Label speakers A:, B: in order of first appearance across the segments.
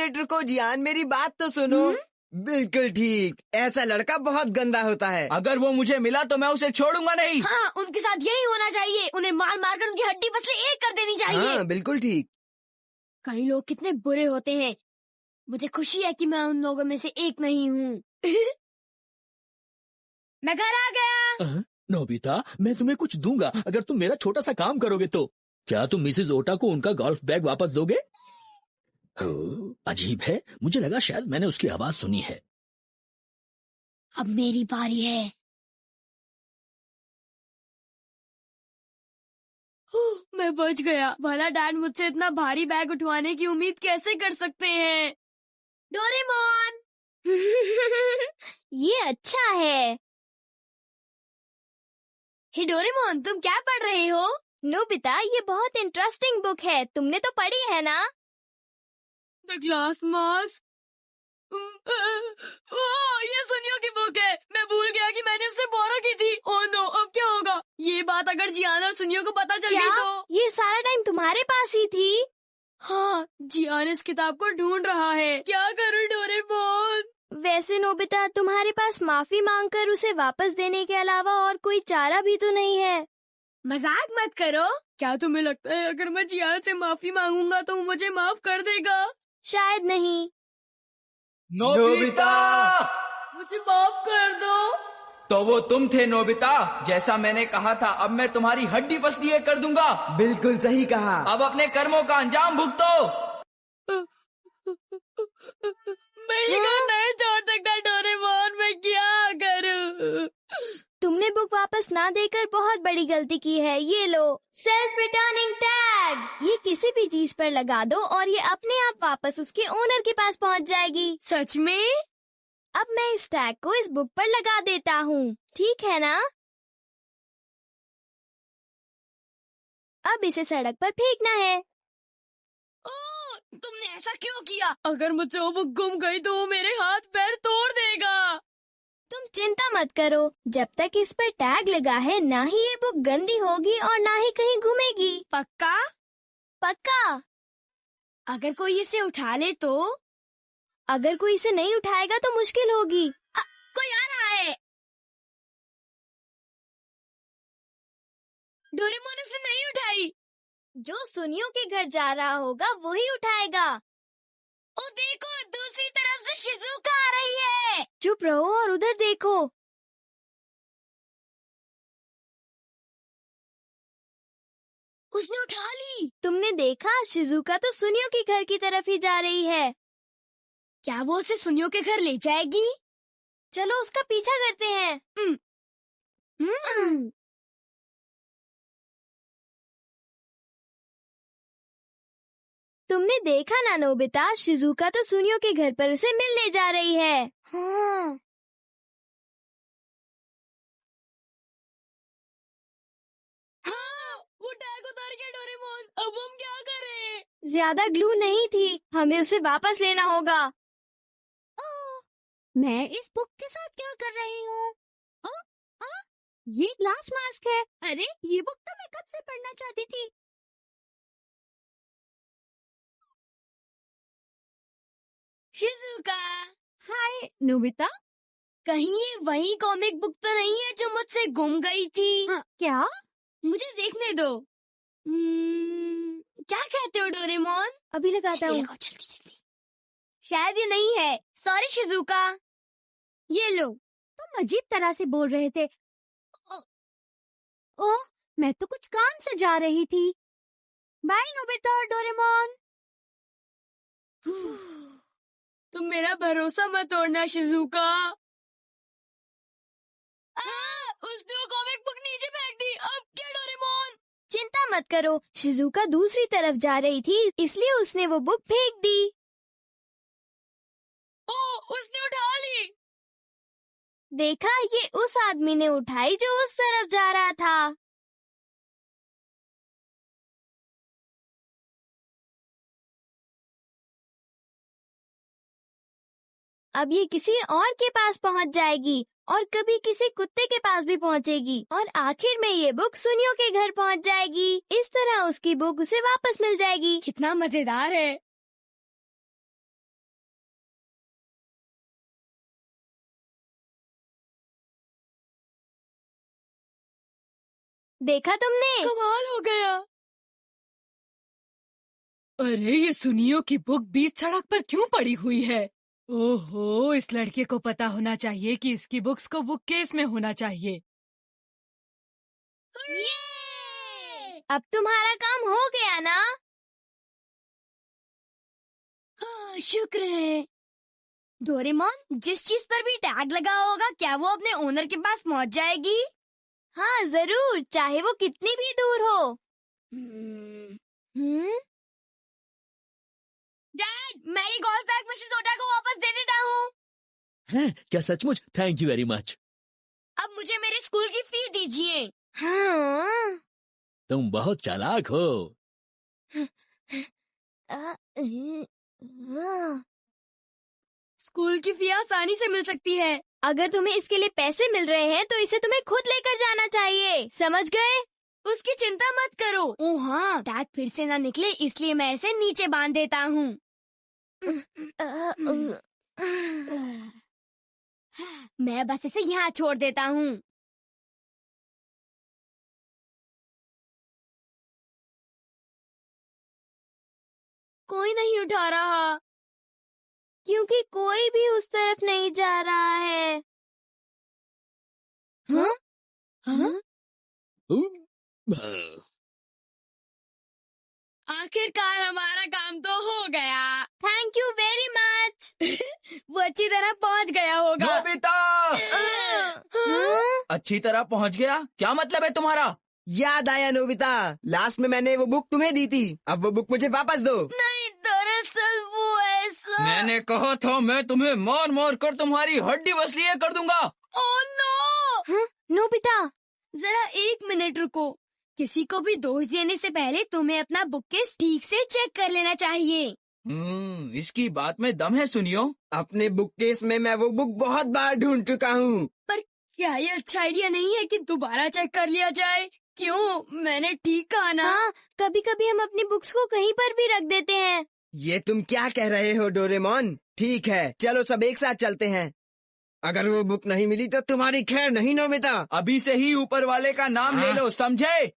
A: Minute रुको जियान, मेरी बात तो सुनो। बिल्कुल ठीक, ऐसा लड़का बहुत गंदा होता है।
B: अगर वो मुझे मिला तो मैं उसे छोड़ूंगा नहीं।
C: हाँ, उनके साथ यही होना चाहिए। उन्हें मार मार कर उनकी हड्डी पसली एक कर देनी चाहिए।
A: हाँ बिल्कुल ठीक।
C: कई लोग कितने बुरे होते हैं। मुझे खुशी है कि मैं उन लोगों में से एक नहीं हूँ। मैं घर आ गया।
B: नोबिता, मैं तुम्हें कुछ दूंगा अगर तुम मेरा छोटा सा काम करोगे तो। क्या तुम मिसेज ओटा को उनका गोल्फ बैग वापस दोगे? अजीब है, मुझे लगा शायद मैंने उसकी आवाज सुनी है।
C: अब मेरी बारी है। मैं बच गया। भला डैड मुझसे इतना भारी बैग उठवाने की उम्मीद कैसे कर सकते हैं? डोरेमोन। ये अच्छा है। हे डोरेमोन, तुम क्या पढ़ रहे हो? नोबिता, ये बहुत इंटरेस्टिंग बुक है। तुमने तो पढ़ी है ना? The glass mask. ये सुनियो की बुक है। मैं भूल गया कि मैंने उससे बोरो की थी। ओह नो, अब क्या होगा? ये बात अगर जियान और सुनियो को पता चल गई तो। ये सारा टाइम तुम्हारे पास ही थी? हाँ, जियान इस किताब को ढूंढ रहा है। क्या करूं डोरेमोन? वैसे नोबिता, तुम्हारे पास माफी मांगकर उसे वापस देने के अलावा और कोई चारा भी तो नहीं है। मजाक मत करो। क्या तुम्हें लगता है अगर मैं जियान से माफी मांगूंगा तो वो मुझे माफ कर देगा? शायद नहीं।
B: नोबिता!
C: मुझे माफ कर दो।
B: तो वो तुम थे नोबिता, जैसा मैंने कहा था। अब मैं तुम्हारी हड्डी पसली एक कर दूंगा।
A: बिल्कुल सही कहा।
B: अब अपने कर्मों का अंजाम भुगतो।
C: मैं ये घर नहीं छोड़ सकता डोरेमोन, मैं क्या करूं? तुमने बुक वापस ना देकर बहुत बड़ी गलती की है। ये लो, सेल्फ रिटर्निंग टैग। ये किसी भी चीज पर लगा दो और ये अपने आप वापस उसके ओनर के पास पहुंच जाएगी। सच में? अब मैं इस टैग को इस बुक पर लगा देता हूँ, ठीक है ना? अब इसे सड़क पर फेंकना है। तुमने ऐसा क्यों किया? अगर मुझसे वो बुक गुम गई तो वो मेरे हाथ पैर तोड़ देगा। तुम चिंता मत करो, जब तक इस पर टैग लगा है ना ही ये बुक गंदी होगी और ना ही कहीं घूमेगी। पक्का? पक्का। अगर कोई इसे उठा ले तो? अगर कोई इसे नहीं उठाएगा तो मुश्किल होगी। कोई आ रहा है। डोरेमोन इसे नहीं उठाई। जो सुनियो के घर जा रहा होगा वही उठाएगा। ओ देखो, दूसरी तरफ से शिज़ुका आ रही है। चुप रहो और उधर देखो। उसने उठा ली। तुमने देखा? शिज़ुका तो सुनियो के घर की तरफ ही जा रही है। क्या वो उसे सुनियो के घर ले जाएगी? चलो उसका पीछा करते हैं। तुमने देखा ना नोबिता, शिज़ुका तो सुनियो के घर पर उसे मिलने जा रही है। हाँ। वो टैग उतार गया डोरेमोन। अब हम क्या करें? ज्यादा ग्लू नहीं थी, हमें उसे वापस लेना होगा।
D: मैं इस बुक के साथ क्या कर रही हूँ? ये ग्लास मास्क है। अरे, ये बुक तो मैं कब से पढ़ना चाहती थी।
C: शिज़ुका।
D: हाय नोबिता।
C: कहीं ये वही कॉमिक बुक तो नहीं है जो मुझसे गुम गई थी?
D: क्या?
C: मुझे देखने दो। क्या कहते हो डोरेमोन? अभी लगाता हूँ। जल्दी जल्दी। शायद ये नहीं है। Sorry Shizuka. ये लो।
D: तुम अजीब तरह से बोल रहे थे। ओह, मैं तो कुछ काम से जा रही थी। बाय नोबिता और डोरेमोन।
C: तुम मेरा भरोसा मत तोड़ना शिज़ुका। उसने वो कॉमिक बुक नीचे फेंक दी। अब क्या डोरेमोन? चिंता मत करो, शिज़ुका दूसरी तरफ जा रही थी इसलिए उसने वो बुक फेंक दी। ओह, उसने उठा ली। देखा, ये उस आदमी ने उठाई जो उस तरफ जा रहा था। अब ये किसी और के पास पहुंच जाएगी और कभी किसी कुत्ते के पास भी पहुंचेगी और आखिर में ये बुक सुनियो के घर पहुंच जाएगी। इस तरह उसकी बुक उसे वापस मिल जाएगी। कितना मजेदार है। देखा तुमने? कमाल हो गया।
E: अरे ये सुनियो की बुक बीच सड़क पर क्यों पड़ी हुई है? ओहो, इस लड़के को पता होना चाहिए कि इसकी बुक्स को बुक केस में होना चाहिए।
C: अब तुम्हारा काम हो गया ना? हाँ, शुक्र है। डोरेमोन, जिस चीज पर भी टैग लगा होगा क्या वो अपने ओनर के पास पहुंच जाएगी? हाँ जरूर, चाहे वो कितनी भी दूर हो। डैड, मैं ये गोल्फ बैग मिसेस ओटा को वापस दे देता हूँ।
B: हैं? क्या सचमुच? Thank you very much.
C: अब मुझे मेरे स्कूल की फी दीजिए। हाँ।
B: तुम बहुत चालाक हो।
C: स्कूल की फी आसानी से मिल सकती है। अगर तुम्हें इसके लिए पैसे मिल रहे हैं तो इसे तुम्हें खुद लेकर जाना चाहिए, समझ गए? उसकी चिंता मत करो। ओह हाँ, टैग फिर से ना निकले इसलिए मैं इसे नीचे बांध देता हूँ। मैं बस इसे यहाँ छोड़ देता हूँ। कोई नहीं उठा रहा क्योंकि कोई भी उस तरफ नहीं जा रहा है। हाँ? हाँ? आखिरकार हमारा काम तो हो गया। Thank you very much. वो अच्छी तरह पहुंच गया होगा।
A: नोबिता!
C: हाँ?
F: अच्छी तरह पहुंच गया? क्या मतलब है तुम्हारा?
A: याद आया नोबिता, लास्ट में मैंने वो बुक तुम्हें दी थी, अब वो बुक मुझे वापस दो।
C: नहीं, दरअसल वो ऐसा।
F: मैंने कहा था मैं तुम्हें मार मार कर तुम्हारी हड्डी वसलीय कर दूंगा।
C: Oh no! नोबिता, जरा 1 मिनट रुको। किसी को भी दोष देने से पहले तुम्हें अपना बुक केस ठीक से चेक कर लेना चाहिए।
F: इसकी बात में दम है सुनियो।
A: अपने बुक केस में मैं वो बुक बहुत बार ढूंढ चुका हूँ।
C: पर क्या ये अच्छा आइडिया नहीं है कि दोबारा चेक कर लिया जाए? क्यों, मैंने ठीक कहा ना? हाँ, कभी कभी हम अपनी बुक्स को कहीं पर भी रख देते हैं।
A: ये तुम क्या कह रहे हो डोरेमोन? ठीक है, चलो सब एक साथ चलते हैं। अगर वो बुक नहीं मिली तो तुम्हारी खैर नहीं नोबिता।
F: अभी से ही ऊपर वाले का नाम ले लो, समझे?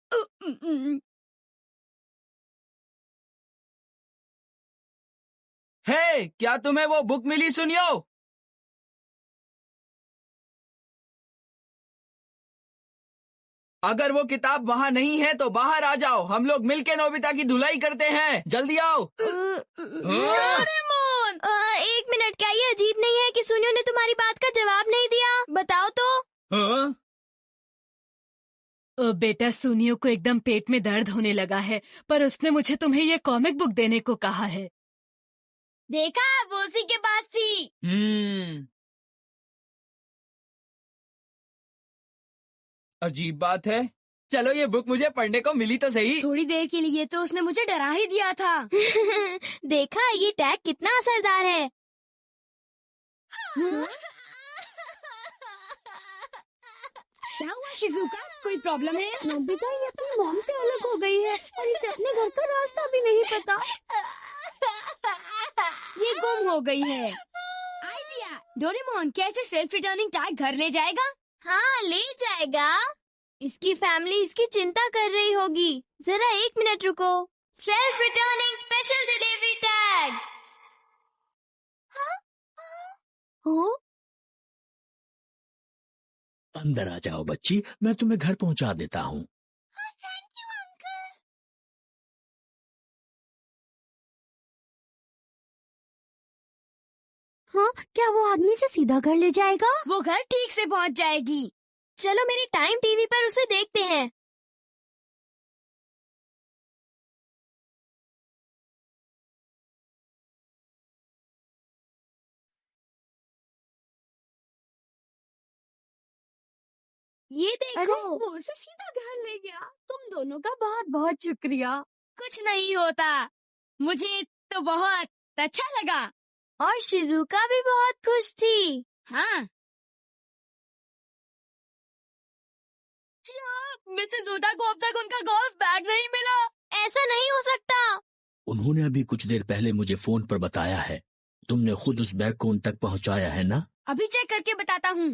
F: हे, क्या तुम्हें वो बुक मिली सुनियो? अगर वो किताब वहाँ नहीं है तो बाहर आ जाओ, हम लोग मिलके नोबिता की धुलाई करते हैं। जल्दी आओ।
C: डोरेमोन! 1 मिनट, क्या ये अजीब नहीं है कि सुनियो ने तुम्हारी बात का जवाब नहीं दिया? बताओ तो।
F: हाँ?
E: बेटा, सुनियो को एकदम पेट में दर्द होने लगा है, पर उसने मुझे तुम्हें ये कॉमिक बुक देने को कहा है।
C: देखा, वो उसी के पास थी।
F: अजीब बात है। चलो ये बुक मुझे पढ़ने को मिली तो सही।
C: थोड़ी देर के लिए तो उसने मुझे डरा ही दिया था। देखा, ये टैग कितना असरदार है। क्या हुआ शिजुका, कोई प्रॉब्लम है?
D: नोबिता ये अपनी मॉम से अलग हो गई है और इसे अपने घर का रास्ता भी नहीं पता।
C: ये गुम हो गई है। आइडिया, डोरेमोन कैसे सेल्फ रिटर्निंग टैग घर ले जाएगा? हाँ, ले जाएगा। इसकी फैमिली इसकी चिंता कर रही होगी। जरा 1 मिनट रुको। Self returning special delivery tag. हाँ?
B: अंदर आ जाओ बच्ची, मैं तुम्हें घर पहुंचा देता हूँ।
D: Thank you uncle. हाँ, क्या वो आदमी से सीधा घर ले जाएगा?
C: वो घर ठीक से पहुंच जाएगी। चलो मेरी टाइम टीवी पर उसे देखते हैं। ये
D: अरे
C: देखो।
D: वो उसे सीधा घर ले गया। तुम दोनों का बहुत बहुत शुक्रिया।
C: कुछ नहीं होता, मुझे तो बहुत अच्छा लगा। और शिजुका भी बहुत खुश थी। हाँ। क्या मिसेस ओटा को अब तक उनका गोल्फ बैग नहीं मिला? ऐसा नहीं हो सकता।
B: उन्होंने अभी कुछ देर पहले मुझे फोन पर बताया है। तुमने खुद उस बैग को उन तक पहुंचाया है ना?
C: अभी चेक करके बताता हूँ।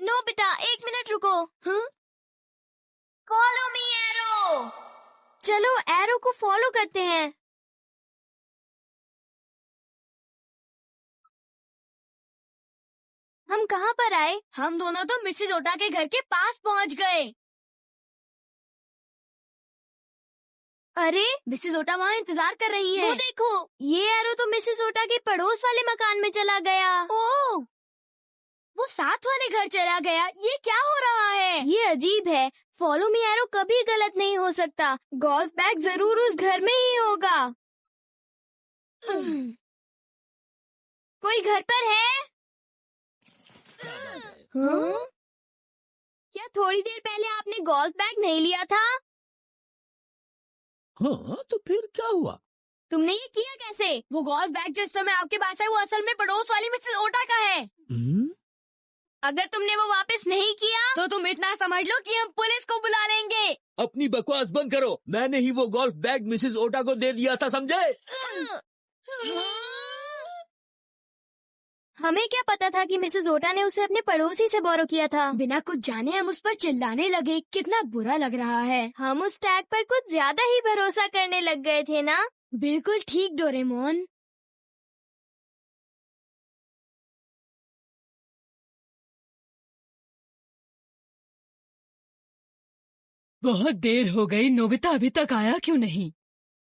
C: नोबिता, 1 मिनट रुको। हाँ? Follow me arrow. चलो एरो को फॉलो करते हैं। हम कहाँ पर आए? हम दोनों तो मिसेज ओटा के घर के पास पहुँच गए। अरे मिसेज ओटा वहाँ इंतजार कर रही है। वो देखो, ये एरो तो मिसेज ओटा के पड़ोस वाले मकान में चला गया। ओह, वो साथ वाले घर चला गया। ये क्या हो रहा है? ये अजीब है। फॉलो मी एरो कभी गलत नहीं हो सकता। गोल्फ बैग जरूर उस घर में ही होगा। कोई घर पर है? हाँ? क्या थोड़ी देर पहले आपने गोल्फ बैग नहीं लिया था?
B: हाँ, तो फिर क्या हुआ?
C: तुमने ये किया कैसे? वो गोल्फ बैग जिस समय आपके पास है वो असल में पड़ोस वाली मिसेस ओटा का है। अगर तुमने वो वापस नहीं किया तो तुम इतना समझ लो कि हम पुलिस को बुला लेंगे।
B: अपनी बकवास बंद करो। मैंने ही वो गोल्फ बैग मिसेस ओटा को दे दिया था, समझे?
C: हमें क्या पता था कि मिसेस ओटा ने उसे अपने पड़ोसी से बोरो किया था। बिना कुछ जाने हम उस पर चिल्लाने लगे। कितना बुरा लग रहा है। हम उस टैग पर कुछ ज्यादा ही भरोसा करने लग गए थे ना? बिल्कुल ठीक डोरेमोन।
E: बहुत देर हो गई, नोबिता अभी तक आया क्यों नहीं?